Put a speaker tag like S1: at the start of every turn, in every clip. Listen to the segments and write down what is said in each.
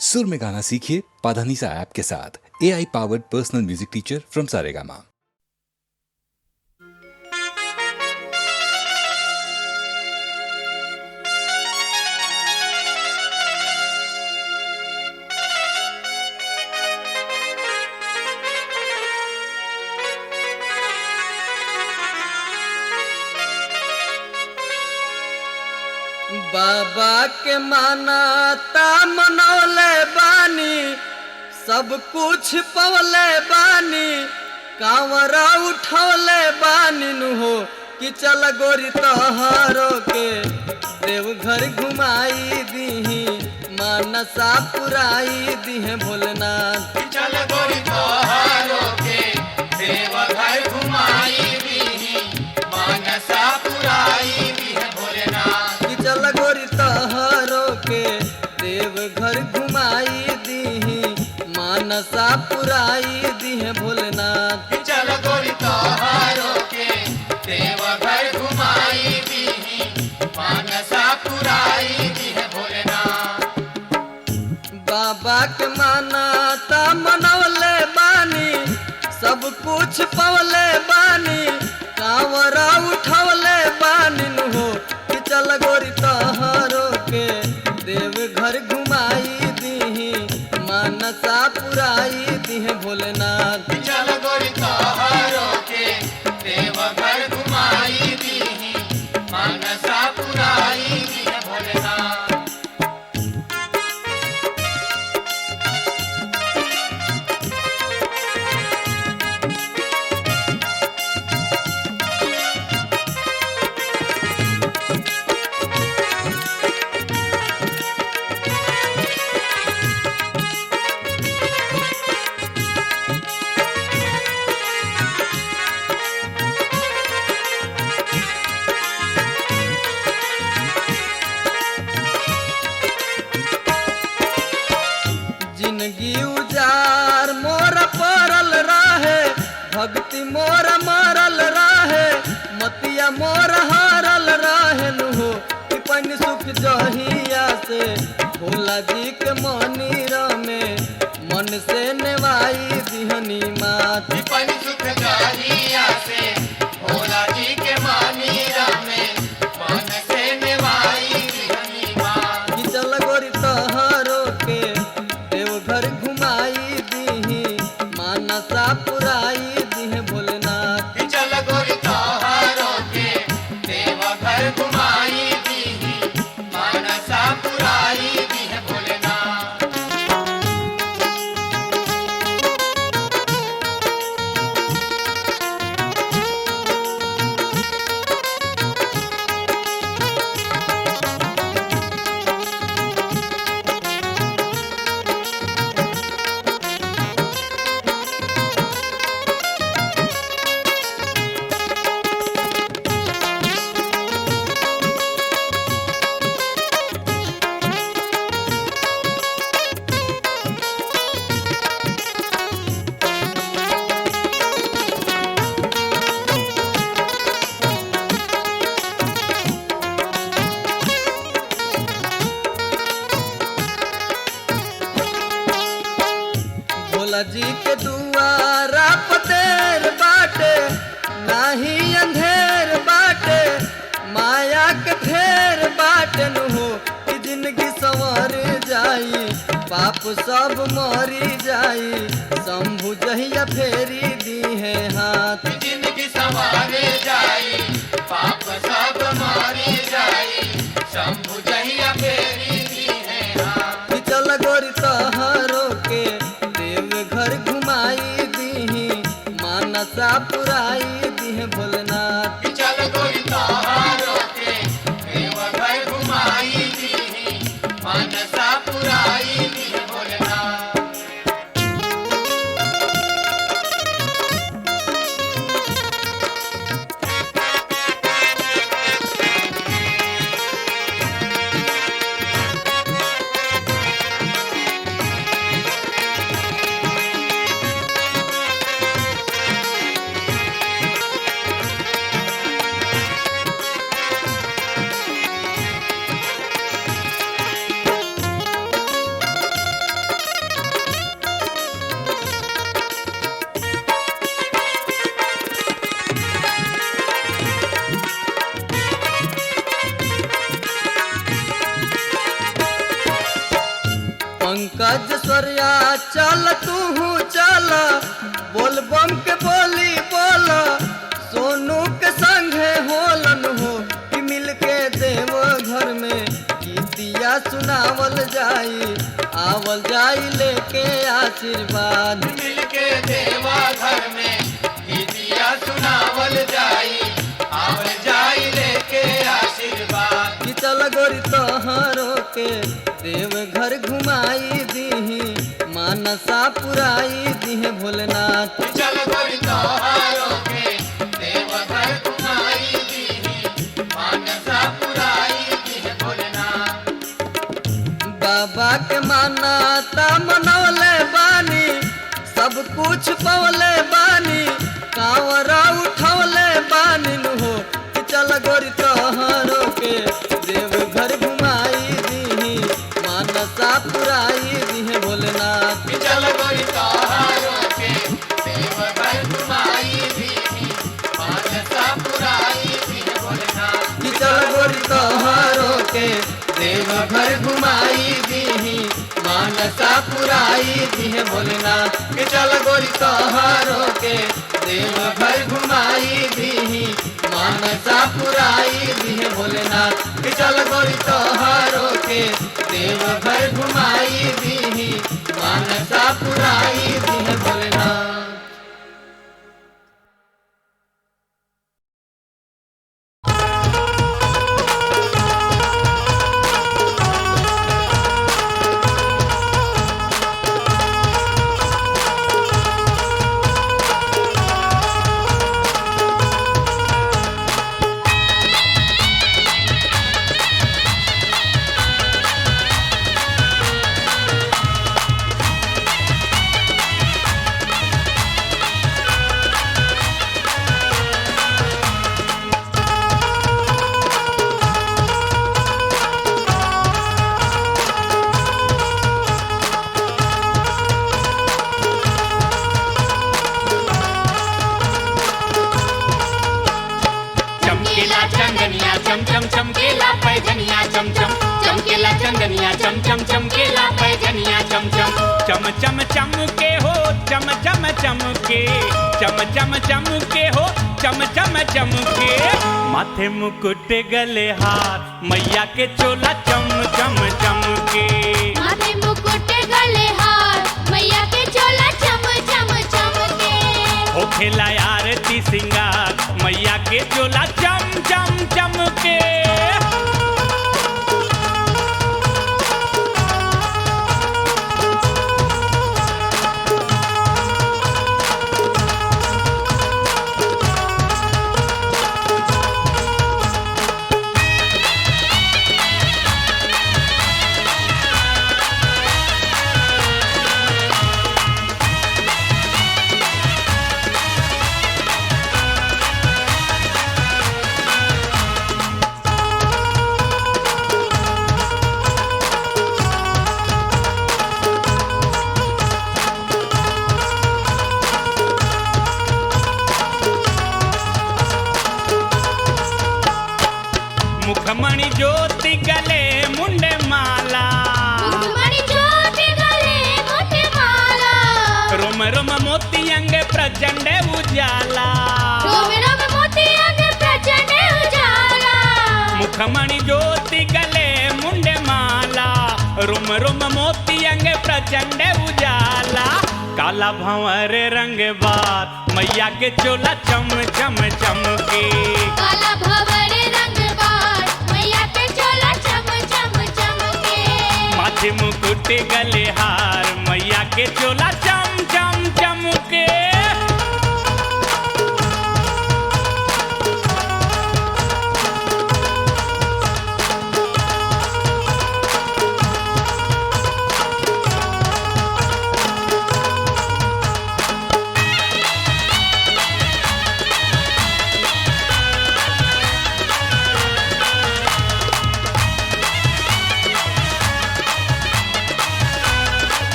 S1: सुर में गाना सीखिए पाधानीसा ऐप के साथ। AI powered personal music teacher from Saregama.
S2: बाबा के मानाता मनौले बानी, सब कुछ पवले बानी, कांवरा उठौले बानी नु हो कि चल गोरी तोहरो के देवघर घुमाई दीही, मानसा पुराई दीहे भोलेनाथ।
S3: चल गोरी तोहरो के देवघर घुमाई दीही, मानसा पुराई दीहे भोलेनाथ।
S2: चल गोरी तोहरो के देवघर घुमाई दीही, मानसा पुराई दीहे भोलेनाथ।
S3: चल गोरी तोहरो के देवघर घुमाई दीही, मानसा पुराई दीहे भोलेनाथ।
S2: बाबा के मानाता मनौले बानी, सब कुछ पवले बानी, कांवरा उठौले बानी नु हो कि चल गोरी तोहरो के देवघर घुमाई दीही, मानसा पुराई दीहे भोलेनाथ।
S3: चल गोरी तोहरो के देवघर घुमाई दीही, मानसा पुराई दीहे भोलेनाथ।
S2: जिंदगी उजार मोर परल रहे, भक्ति मोर मरल रहे, मतिया मोर हारल रहे नु हो कि पन सुख जहिया से भोला जी के मंदिर में मन से नेवाई दिहनी मात।
S3: विपन सुख जाहिया से भोला जी के मानीरा में मन से निवाई दिहनी माँ।
S2: कि चल गोरी तोहरो के देवघर घुमाई दीही, मानसा पुराई दीहे भोलेनाथ।
S3: चल गोरी तोहरो के देवघर घुमाई दीही, मानसा पुराई दीहे भोलेनाथ।
S2: भोला जी के दुआरा पतेर बाटे, नाही अंधेर बाटे, माया के फेर बाटे नु हो कि जिंदगी संवर जाई, पाप सब मरी जाई, शंभु जहिया फेरी दी है हाथ।
S3: जिंदगी संवारे जाई, पाप सब मारी जाई, शंभु जहिया फेरी दी है हाथ।
S2: कि चल गोरी तोहरो के देवघर घुमाई दीही, मानसा पुराई दीहे भोलेनाथ।
S3: चल गोरी तोहरो के देवघर घुमाई दीही, मानसा पुराई दीहे भोलेनाथ।
S2: पंकज स्वर्या चल तू चल, बोल बम के बोली बोल, सोनू के संगे होलन हो कि मिल के देव घर में गीतिया सुनावल जाई, आवल जाई लेके आशीर्वाद।
S3: मिलके देवा घर में गीतिया सुनावल जाई, आवल जाई लेके आशीर्वाद।
S2: कि चल गोरी तोहरो के देव घर घुमाई दीही, मानसा पुराई दीहे भोलेनाथ।
S3: चल गोरी तोहारो के देव घर घुमाई दीही, मानसा पुराई दीहे भोलेनाथ।
S2: बाबा के मानता मनौले बानी, सब कुछ पौले बानी, कांवरा उठौले बानी हो कि चल गोरी तोहरो के देव घर घुमाई दीही, मानसा पुराई दीहे भोलेनाथ।
S3: चल गोरी तोहारो के देव घर घुमाई दीही, मानसा पुराई दीहे भोलेनाथ।
S2: कि चल गोरी तोहरो के देव घर घुमाई दीही, मानसा पुराई दीहे भोलेनाथ। कि चल गोरी तोहरो के देव घर घुमाई दीही, मानसा पुराई दीहे भोलेनाथ। कि चल गोरी तोहरो के देव घर घुमाई दीही, मानसा पुराई दीहे भोलेनाथ।
S4: चमकेला चंदनिया चम चम चमकेला पैजनिया चम चम चमकेला चंदनिया चम चम चमकेला पैजनिया चम चम चम चम चमके हो चम चम चमके चम चम चमके हो चम चम चमके माथे मुकुट गले हार मैया के चोला चम चम चमके
S5: माथे मुकुट गले हार मैया के चोला चम चम चमके
S4: हो खेला आरती सिंगार मैया के चोला चम चम चमके मुखमणि ज्योति गले मुंडे माला
S5: मुखमणि ज्योति गले मुंडे माला
S4: रोम रोम मोती अंग प्रचंड उजाला
S5: रोम रोम मोती अंग प्रचंड उजाला
S4: मुखमणि ज्योति गले मुंडे माला रोम रोम मोती अंग प्रचंड उजाला काला भंवर रंग बार मैया के चोला चम चम चमके
S5: काला भंवर रंग बार मैया के चोला चम चम चमके
S4: माथे मुकुट गले हार मैया के चोला चम चम चमके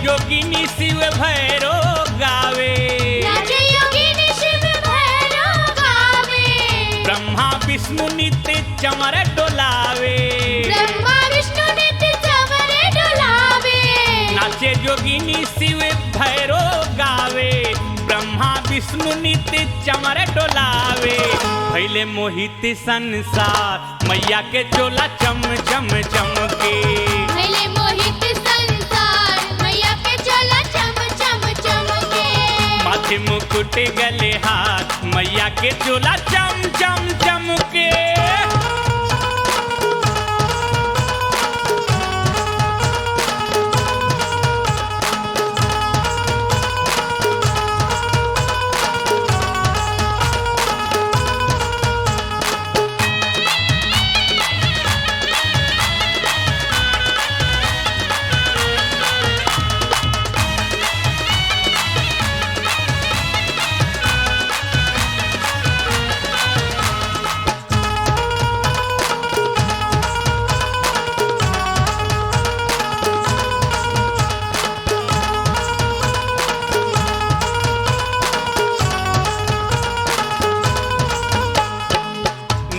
S4: योगिनी शिव भैरो गावे,
S5: नाचे योगिनी शिव भैरव गावे,
S4: ब्रह्मा विष्णु नित्य चमर डोलावे,
S5: ब्रह्मा विष्णु नित्य चमरे डोलावे,
S4: नाचे योगिनी शिव भैरो गावे, ब्रह्मा विष्णु नित्य चमर डोलावे। भैले मोहित संसार मैया के चोला चम चम चमके,
S5: भैले मोहित संसार मैया के चोला चम चम चमके,
S4: माथे मुकुट गले हाथ मैया के चोला चम चम चमके।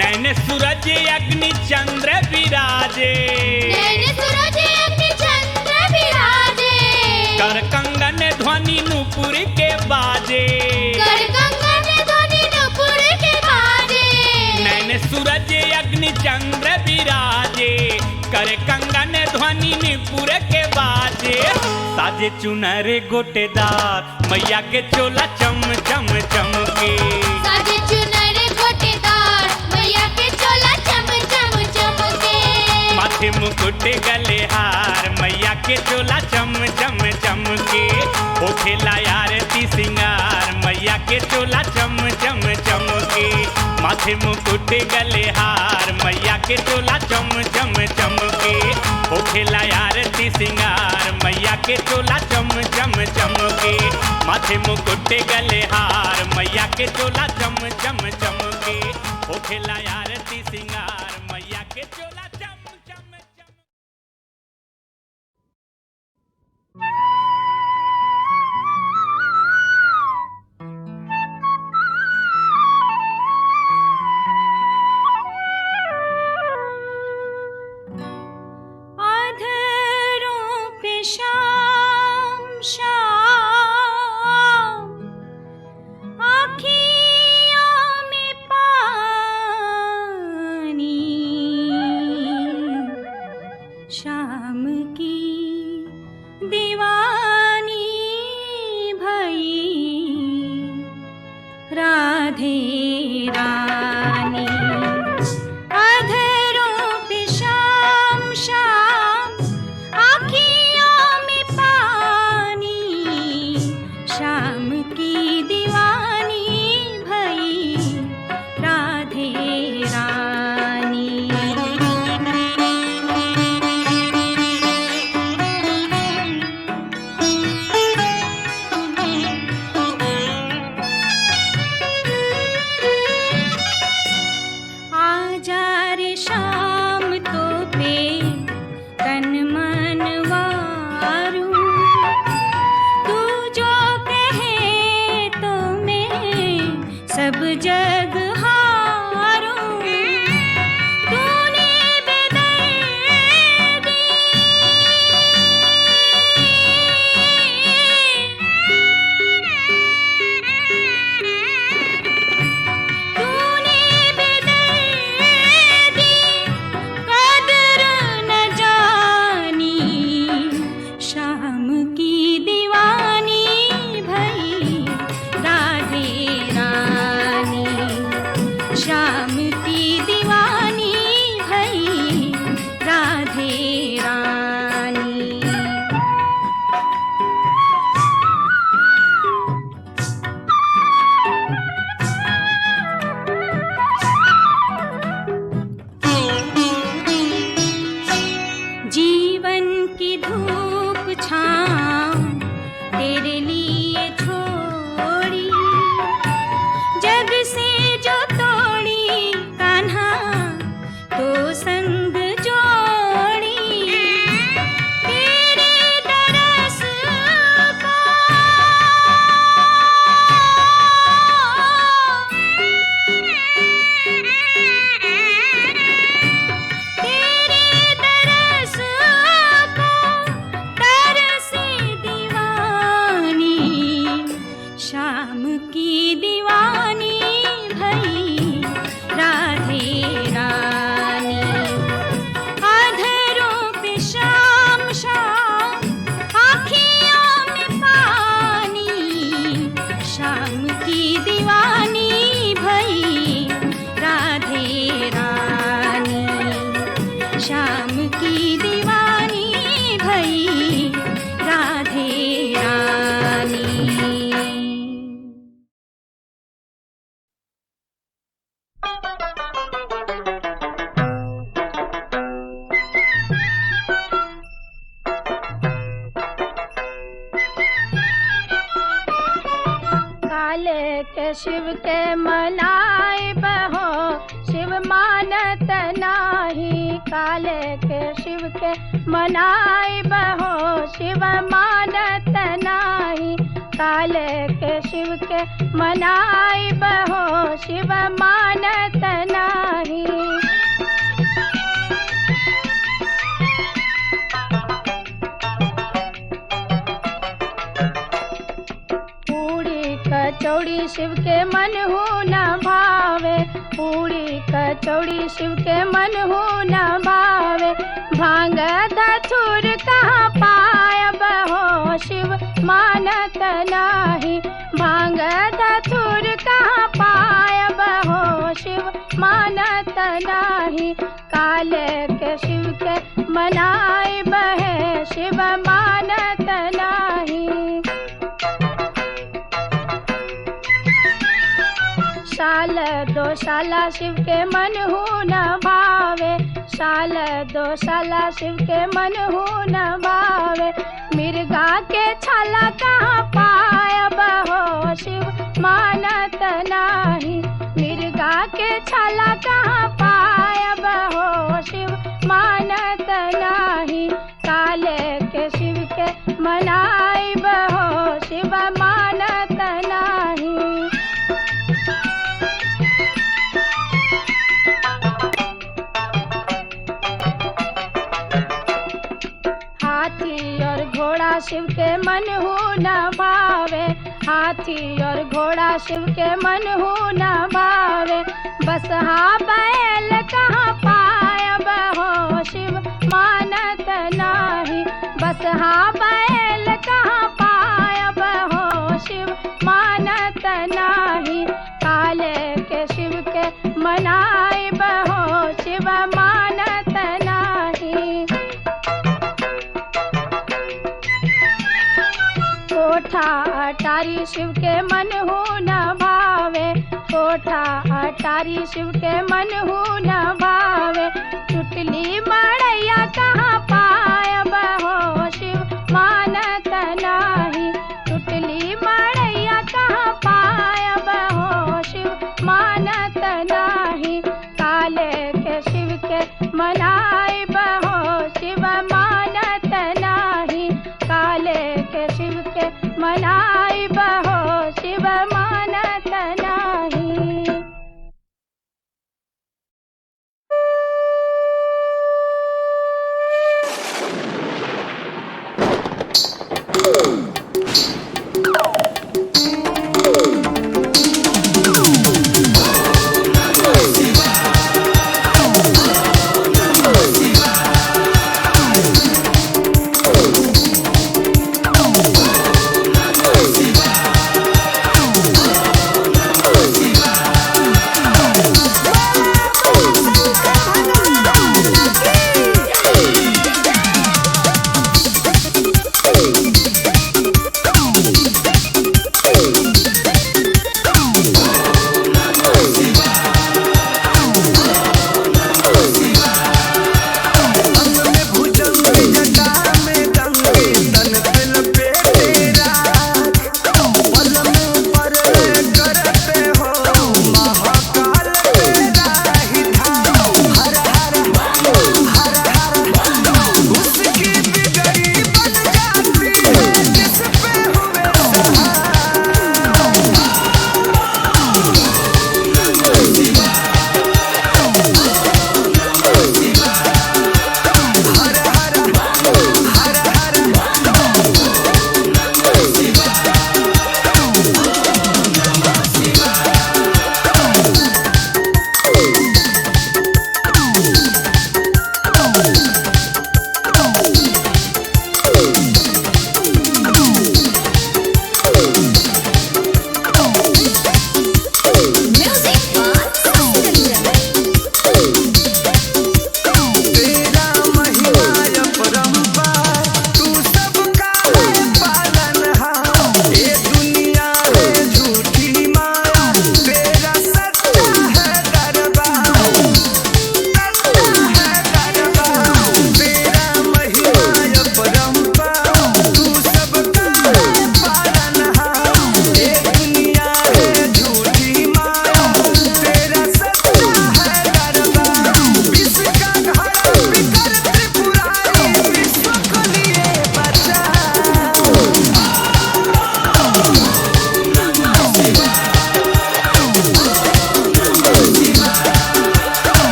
S4: नैन सूरज अग्नि चंद्र विराजे,
S5: नैन सूरज अग्नि चंद्र विराजे,
S4: कर कंगन ध्वनि नूपुर के बाजे,
S5: कर कंगन ध्वनि नूपुर के बाजे,
S4: नैन सूरज अग्नि चंद्र विराजे, कर कंगन ध्वनि नूपुर के बाजे। साजे चुनर गोटेदार मैया के चोला चम चम चमके,
S5: साजे चुनर गोटेदार मैया के चोला चम चम चमके,
S4: माथे मुकुट गले हार मैया के चोला चम चम चमके। ओ खेला आरती सिंगार मैया के चोला चम चम चमके, माथे मुकुट गले हार मैया के चोला चम चम चमके। ओ खेला आरती सिंगार मैया के चोला चम चम चमके, माथे मुकुट गले हार मैया के चोला चम चम चमके। ओ खेला आरती सिंगार मैया के चोला चम चम चम।
S6: आधरों पे शाम शाम, आँखियों में पानी, शाम की दीवानी भई राधे रानी। अधरों पे शाम शाम, आँखियों में पानी, शाम की दीवानी भई राधे रानी। की दीवानी भई राधे रानी। काले के शिव के मनाए बहो शिव मानत नाही। काले के शिव के मनाए बहो शिव मानत नाही। काले के शिव के मनाए बहो शिव मानत नाही। कचौड़ी शिव के मन हो न भावे। पूरी कचौड़ी शिव के मन हो न भावे। भांग धतूर कहाँ पायब हो शिव मानत नाही। भांग धतूर कहाँ पायब हो शिव मानत नाही। काले के शिव के मनाए बहे शिव मानत नाही। साल दो साला शिव के मन हो न भावे। साल दो साला शिव के मन हो न भावे। मिर्गा के छाला कहाँ पायब हो शिव मानत नाही। मिर्गा के छाला कहाँ पायब हो शिव मानत नाही। काले के शिव के मनाए बहो शिव मानत नाही। हाथी और घोड़ा शिव के मन हो न भावे। हाथी और घोड़ा शिव के मन हो न भावे। बसहा बैल कहाँ पायब हो शिव मानत नाही। बसहा बैल कहाँ पायब हो शिव मानत नाही। काले के शिव के मनाए बहो शिव मानत नाही। कोठा अटारी शिव के मन हो न भावे। कोठा अटारी शिव के मन हो न भावे। टुटली मड़ैया कहाँ पायब हो शिव मानत नाही। टुटली मड़ैया कहाँ पायब हो शिव मानत नाही। काले के शिव के मनाए बहो शिव मानत नाही। काले के शिव के मनाए बहो शिव मानत नाही।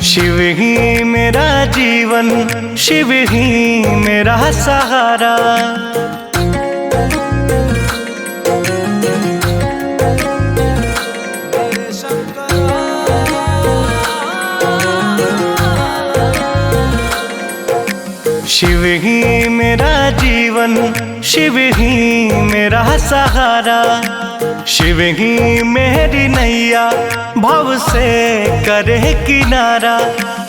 S7: शिव ही मेरा जीवन, शिव ही मेरा सहारा। शिव ही मेरा जीवन, शिव ही मेरा सहारा। शिव ही मेरी नैया भव से करे किनारा।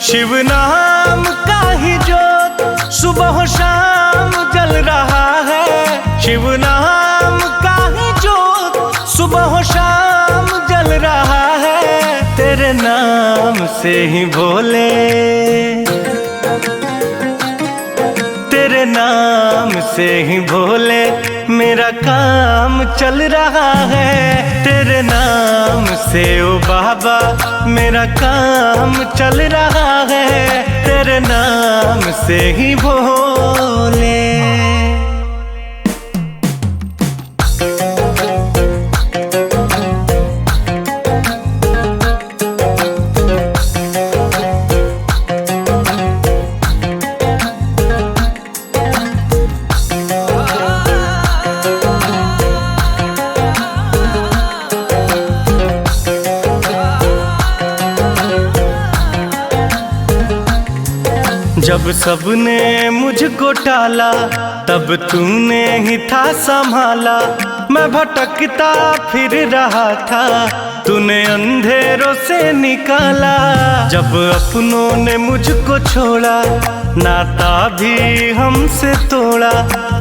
S7: शिव नाम का ही जोत सुबह शाम जल रहा है। शिव नाम का ही जोत सुबह शाम जल रहा नाम से ही भोले, तेरे नाम से ही भोले मेरा काम चल रहा है। तेरे नाम से ओ बाबा मेरा काम चल रहा है। तेरे नाम से ही भोले। जब सबने मुझको टाला तब तूने ही था संभाला। मैं भटकता फिर रहा था, तूने अंधेरों से निकाला। जब अपनों ने मुझको छोड़ा, नाता भी हमसे तोड़ा।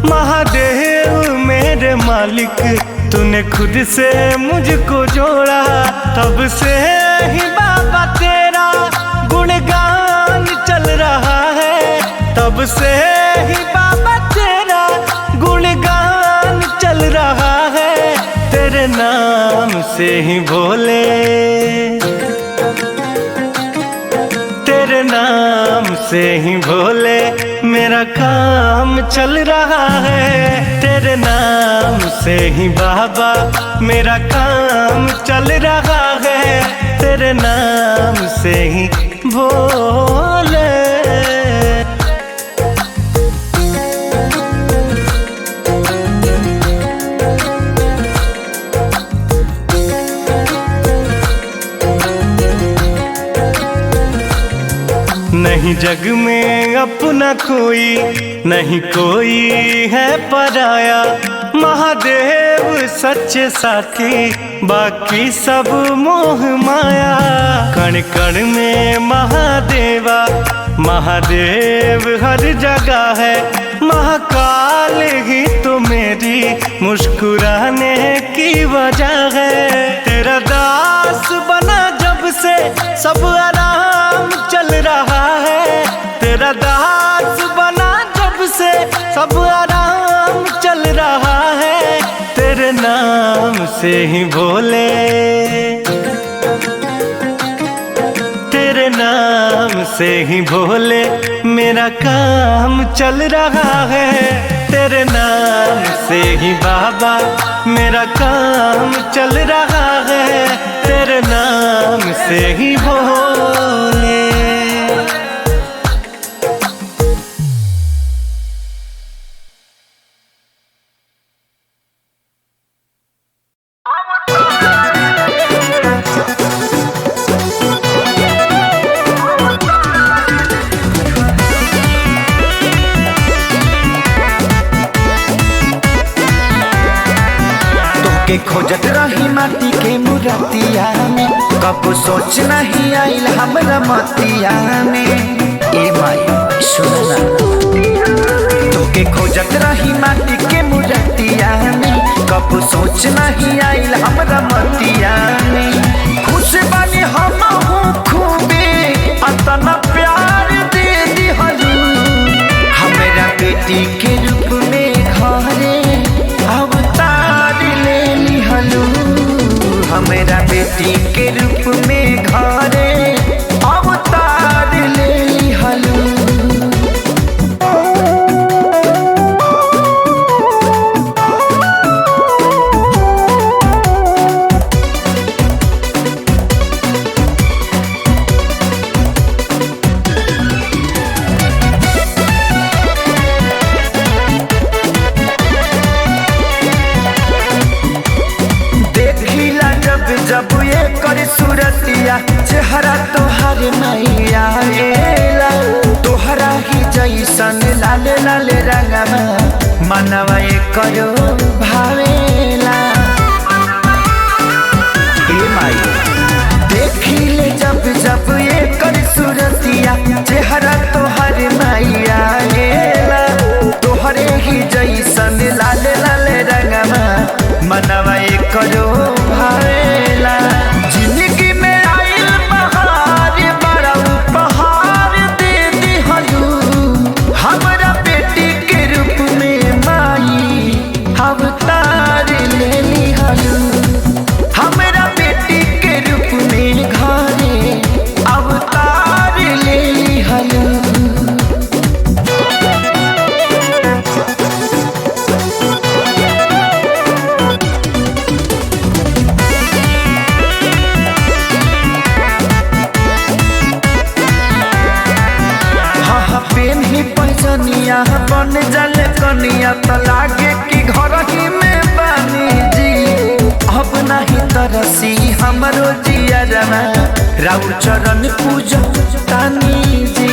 S7: महादेव मेरे मालिक, तूने खुद से मुझको जोड़ा। तब से ही बाबा तेरा गुणगान चल रहा है। तब से ही बाबा तेरा गुणगान चल रहा है। तेरे नाम से ही भोले, तेरे नाम से ही भोले मेरा काम चल रहा है। तेरे नाम से ही बाबा मेरा काम चल रहा है। तेरे नाम से ही भोले। नहीं जग में अपना कोई, नहीं कोई है पराया। महादेव सच्चे साथी, बाकी सब मोह माया। कण कण में महादेवा, महादेव हर जगह है। महाकाल ही तो मेरी मुस्कुराने की वजह है। तेरा दास बना जब से सब आराम चल रहा है। तेरा दास बना जब से सब आराम चल रहा है। तेरे नाम से ही भोले, तेरे नाम से ही भोले मेरा काम चल रहा है। तेरे नाम से ही बाबा मेरा काम चल रहा है। तेरे नाम से ही भोले।
S8: के खोजत रही माटी के मुरतिया में, कब सोच नहीं आइल हमरा मतिया में। ए माई सुनना, तोके खोजत रही माटी के मुरतिया में, कब सोच नहीं आइल हमरा मतिया में। खुश बानी हम खूबे, अतना प्यार दे दिहलू हमरा बेटी के रूप में। घरे अवतार ले लिहलू हमरा बेटी के रूप में। घरे अवतार ले लिहलू। जब ये कर सूरतिया चेहरा तोहर मैया एला। तोहरा ही जैसन लाल लाल रंगमा मनवा ये करो भावेला। ए माई देखिले जब जब ये कर सूरतिया चेहरा तोहर मैया एला। तोहरे ही जैसन लाल लाल रंगमा मनवा ये करो भावेला। जिंदगी में आइल बहार हमरो जियरवा राउर चरण पूजा तानी जी।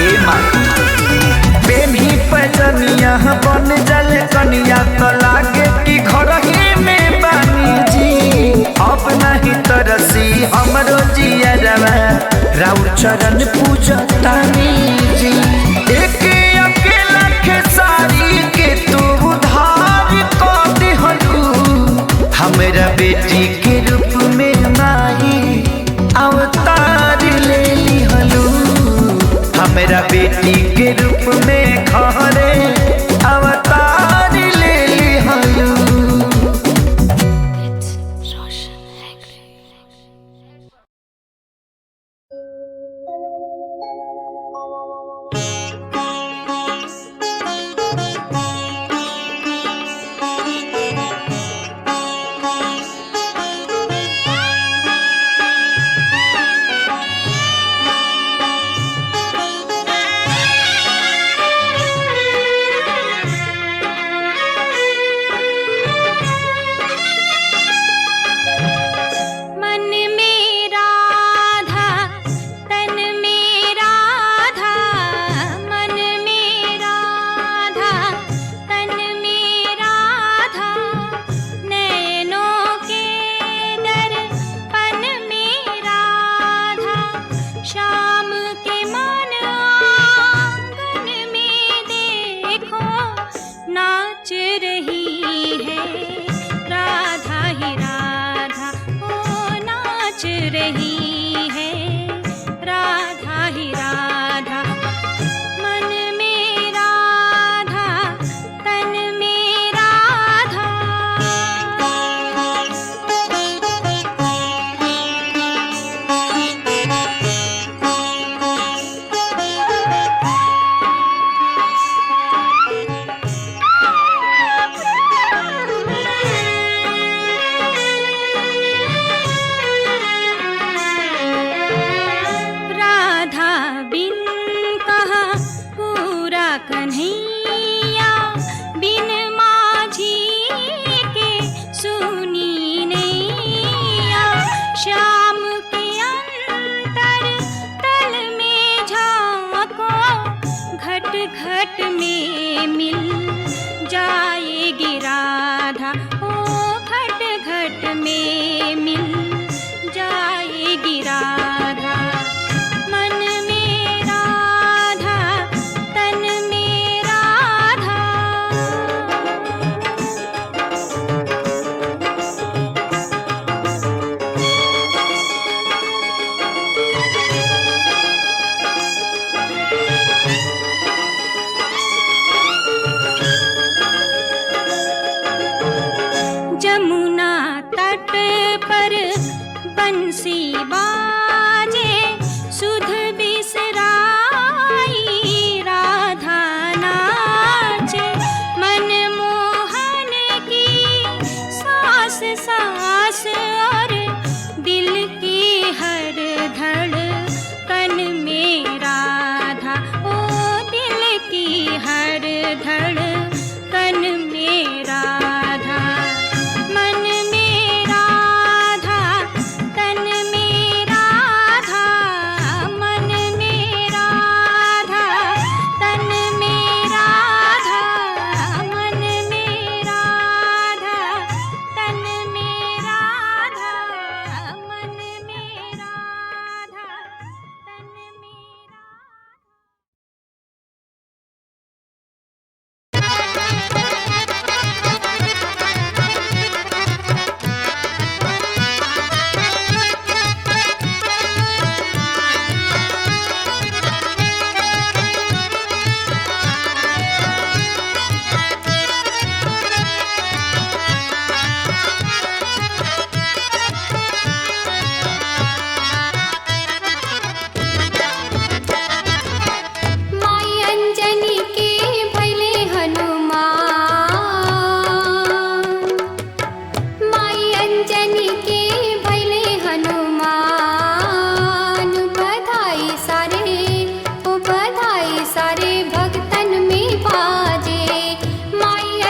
S8: ए माई बेनी पैजनिया बन जल कनिया तो लागे कि घर ही में बानी जी। अब नहीं तरसी हमरो जियरवा राउर चरण पूजा तानी जी। एक अकेला खेसारी के तू उधार को दिहलू हमरा बेटी के रूप में माई अवतार ले लिहलू। हमरा बेटी के रूप में घरे अवतार ले लिहलू।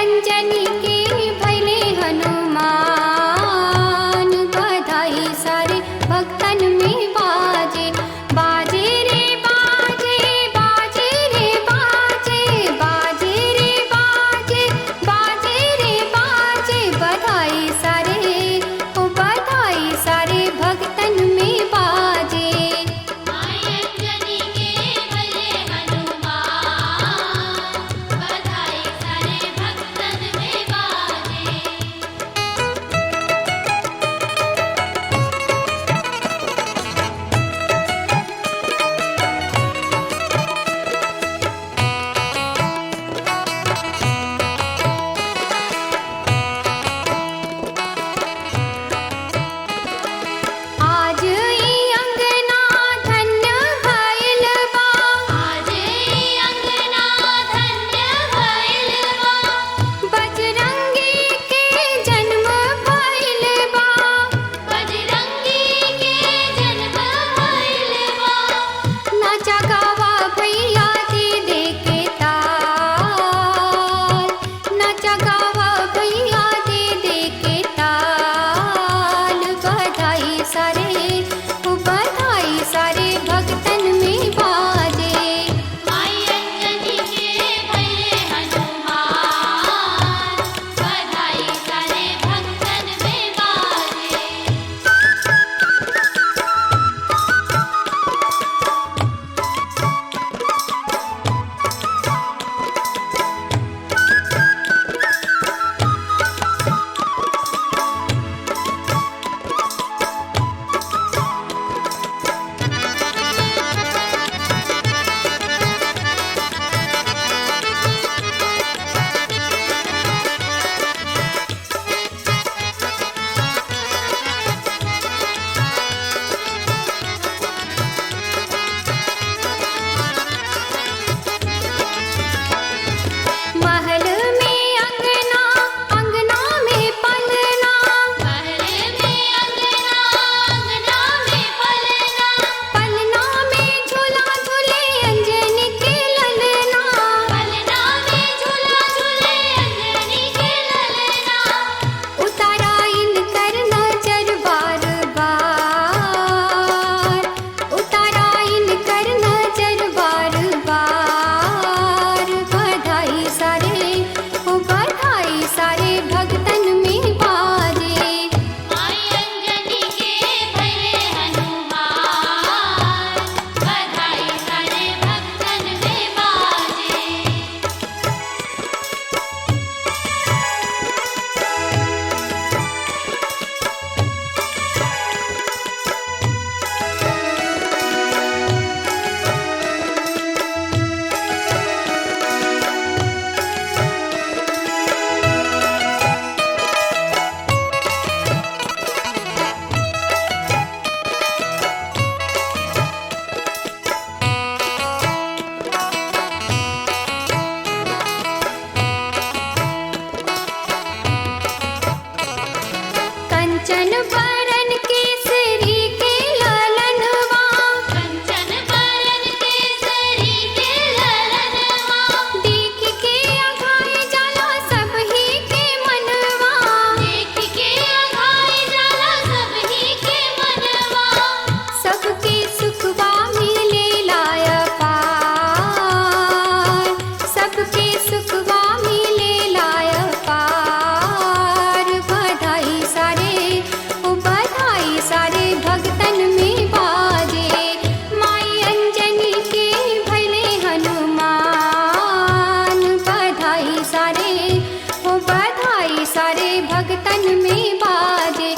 S5: अंजनी के भैले हनुमान। कंचन बरन केसरी के ललनवा, कंचन बरन केसरी के ललनवा, देख के अघाई जाला सब ही के मनवा, देख के अघाई जाला सब ही के मनवा, सबके सुखवा मिले लाय पार, सबके सुखवा मिले लाय पार, बधाई सारे ओ बधाई सारे भक्तन में बाजे, माई अंजनी के भले हनुमान, बधाई सारे ओ बधाई सारे भक्तन में बाजे,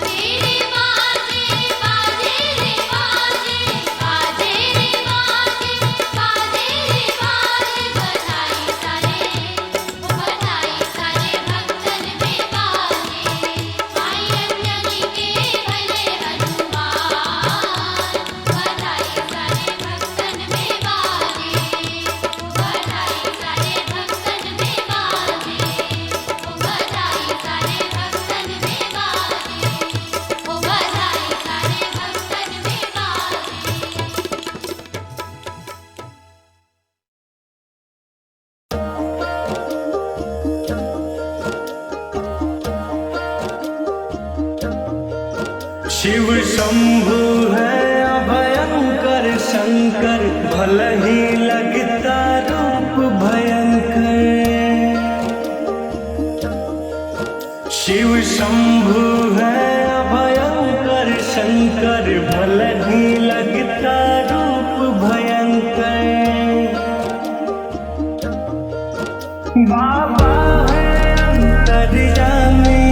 S5: बाजे रे बाजे, बाजे रे बाजे, बाजे रे बाजे, बाजे रे बाजे, बधाई सारे ओ बधाई सारे भक्तन में बाजे, माई अंजनी के भले हनुमान, बधाई सारे भक्तन में बाजे, ओ बधाई सारे भक्तन में बाजे, ओ बधाई सारे भक्तन में बाजे, ओ बधाई सारे भक्तन में बाजे।
S7: शिव शंभु है अभयंकर शंकर, भले ही लगता रूप भयंकर। शिव शंभु है अभयंकर शंकर, भले ही लगता रूप भयंकर। बाबा है अंतर्यामी,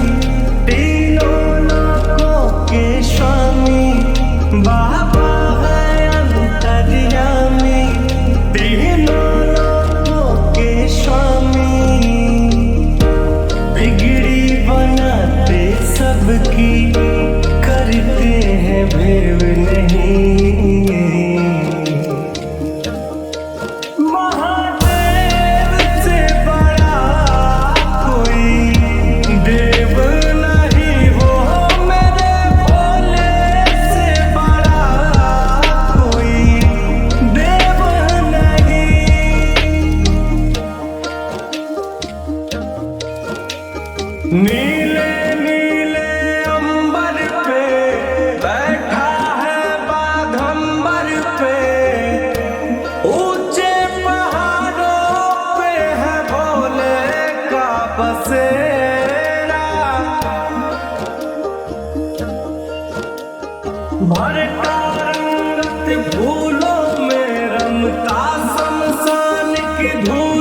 S7: तीनों लोकों के स्वामी, बाबा है अंतर्यामी, तीनों लोकों के स्वामी, बिगड़ी बनाते सबकी, करते हैं भेव नहीं। महादेव से बड़ा कोई देव नहीं, हो मेरे भोले से बड़ा कोई देव नहीं। नीले नीले अंबर पे बैठा है बाघंबर पे, ऊंचे पहाड़ों पे है भोले का बसेरा, भरता रंगत फूलों में रमता शमशान की धूल।